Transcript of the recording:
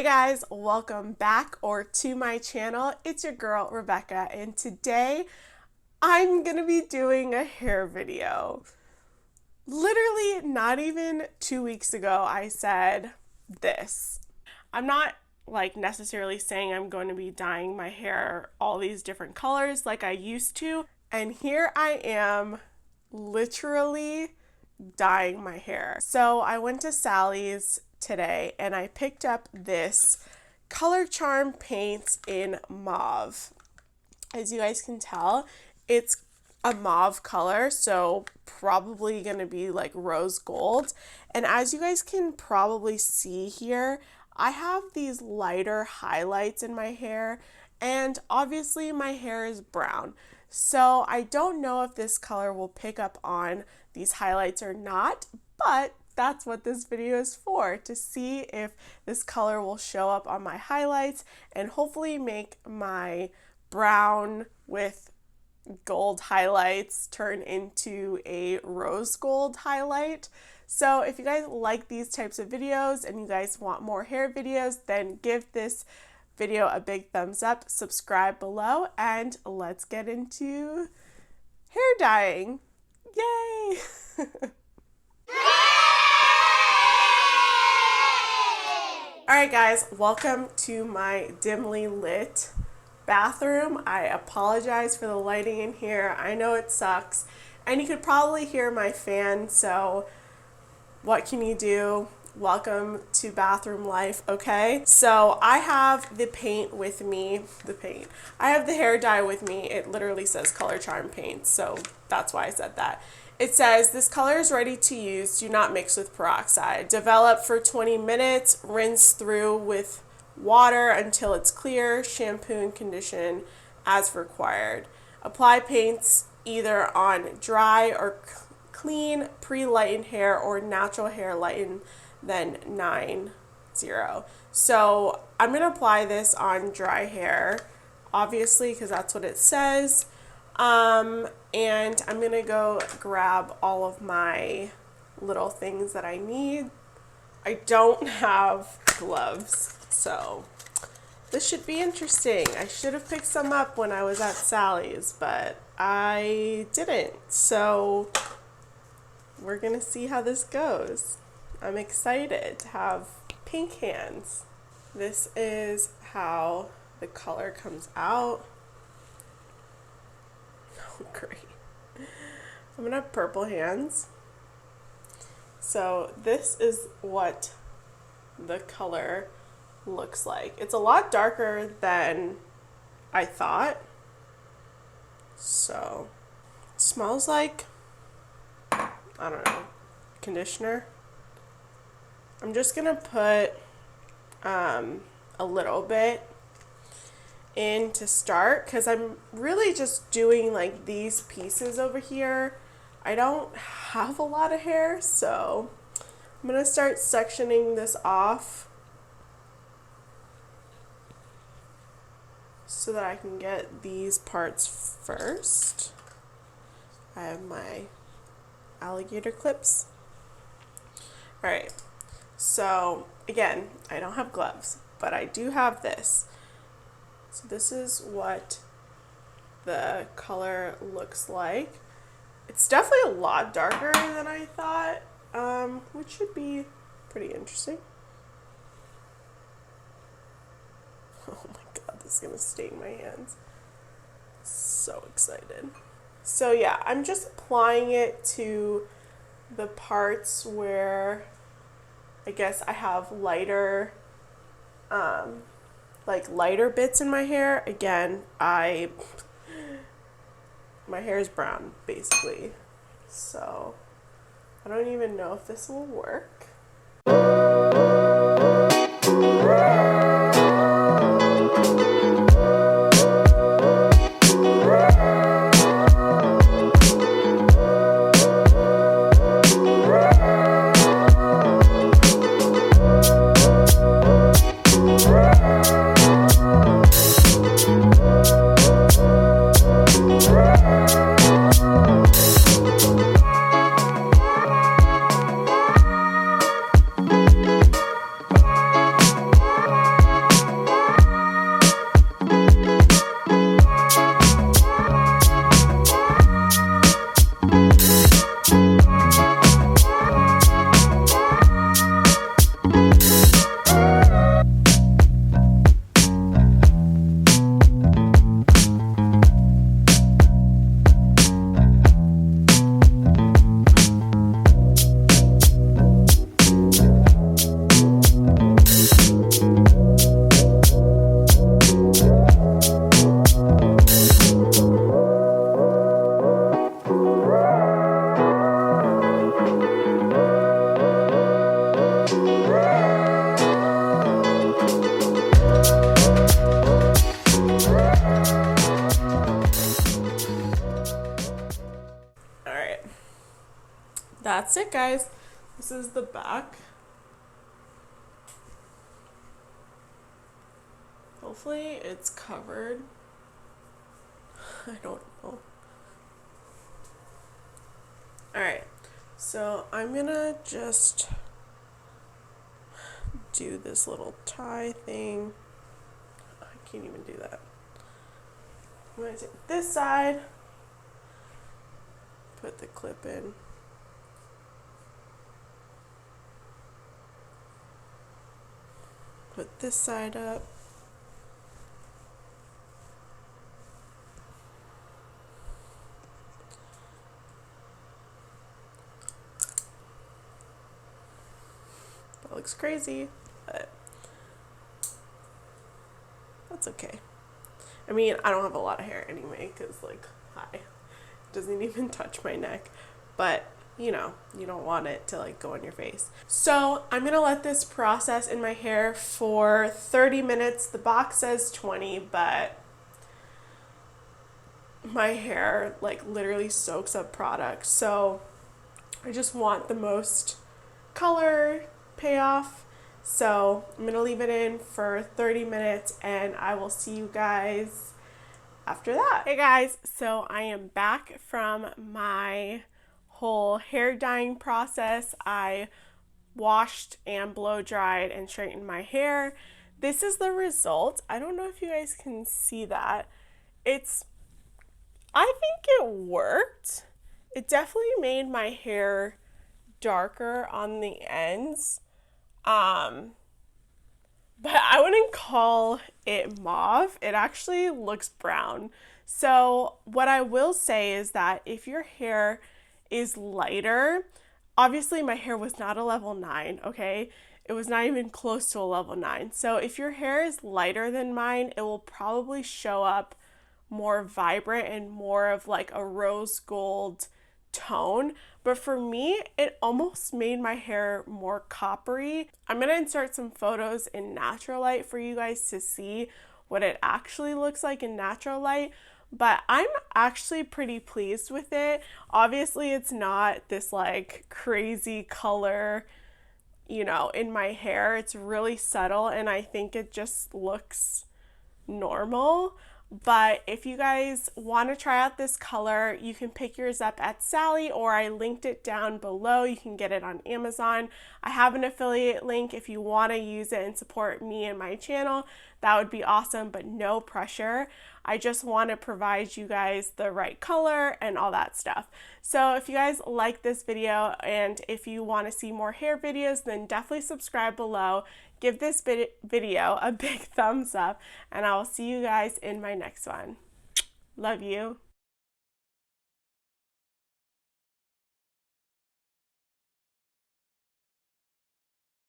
Hey guys, welcome back or to my channel. It's your girl Rebecca, and today I'm gonna be doing a hair video. Literally not even 2 weeks ago I said this. I'm not necessarily saying I'm going to be dyeing my hair all these different colors like I used to, and here I am literally dyeing my hair. So I went to Sally's today and I picked up this Color Charm Paint in Mauve. As you guys can tell, it's a mauve color, so probably gonna be like rose gold. And as you guys can probably see here, I have these lighter highlights in my hair, and obviously my hair is brown. So I don't know if this color will pick up on these highlights or not, but that's what this video is for, to see if this color will show up on my highlights and hopefully make my brown with gold highlights turn into a rose gold highlight. So if you guys like these types of videos and you guys want more hair videos, then give this video a big thumbs up, subscribe below, and let's get into hair dyeing. Yay! Alright guys, welcome to my dimly lit bathroom. I apologize for the lighting in here. I know it sucks, and you could probably hear my fan, so what can you do? Welcome to bathroom life, okay? So I have the paint with me, I have the hair dye with me. It literally says Color Charm Paint, so that's why I said that. It says, this color is ready to use, do not mix with peroxide. Develop for 20 minutes, rinse through with water until it's clear, shampoo and condition as required. Apply paints either on dry or clean, pre-lightened hair or natural hair lightened then 9-0. So I'm going to apply this on dry hair, obviously, because that's what it says. And I'm going to go grab all of my little things that I need. I don't have gloves, so this should be interesting. I should have picked some up when I was at Sally's, but I didn't. So we're going to see how this goes. I'm excited to have pink hands. This is how the color comes out. Oh, great. I'm gonna have purple hands. So this is what the color looks like. It's a lot darker than I thought. So it smells like, I don't know, conditioner. I'm just gonna put a little bit in to start, because I'm really just doing like these pieces over here. I don't have a lot of hair, so I'm gonna start sectioning this off so that I can get these parts first. I have my alligator clips. All right. So again, I don't have gloves, but I do have this. So this is what the color looks like. It's definitely a lot darker than I thought, which should be pretty interesting. Oh my god, this is gonna stain my hands. So excited. So yeah, I'm just applying it to the parts where I guess I have lighter, lighter bits in my hair. Again, my hair is brown, basically. So I don't even know if this will work. that's it, guys. This is the back. Hopefully it's covered. I don't know. Alright, so I'm gonna just do this little tie thing. I can't even do that. I'm gonna take this side, put the clip in. Put this side up. That looks crazy, but that's okay. I mean, I don't have a lot of hair anyway, because, like, it doesn't even touch my neck, but you know, you don't want it to like go on your face. So I'm gonna let this process in my hair for 30 minutes. The box says 20, but my hair like literally soaks up product. So I just want the most color payoff. So I'm gonna leave it in for 30 minutes and I will see you guys after that. Hey guys, so I am back from my whole hair dyeing process. I washed and blow dried and straightened my hair. This is the result. I don't know if you guys can see that. I think it worked. It definitely made my hair darker on the ends. But I wouldn't call it mauve. It actually looks brown. So what I will say is that if your hair is lighter, obviously my hair was not a level 9, okay? It was not even close to a level 9. So if your hair is lighter than mine, it will probably show up more vibrant and more of like a rose gold tone. But for me, it almost made my hair more coppery. I'm gonna insert some photos in natural light for you guys to see what it actually looks like in natural light. But I'm actually pretty pleased with it. Obviously, it's not this like crazy color, you know, in my hair. It's really subtle and I think it just looks normal. But if you guys want to try out this color, you can pick yours up at Sally, or I linked it down below. You can get it on Amazon. I have an affiliate link if you want to use it and support me and my channel. That would be awesome, but no pressure. I just want to provide you guys the right color and all that stuff. So if you guys like this video and if you want to see more hair videos, then definitely subscribe below. Give this video a big thumbs up, and I will see you guys in my next one. Love you.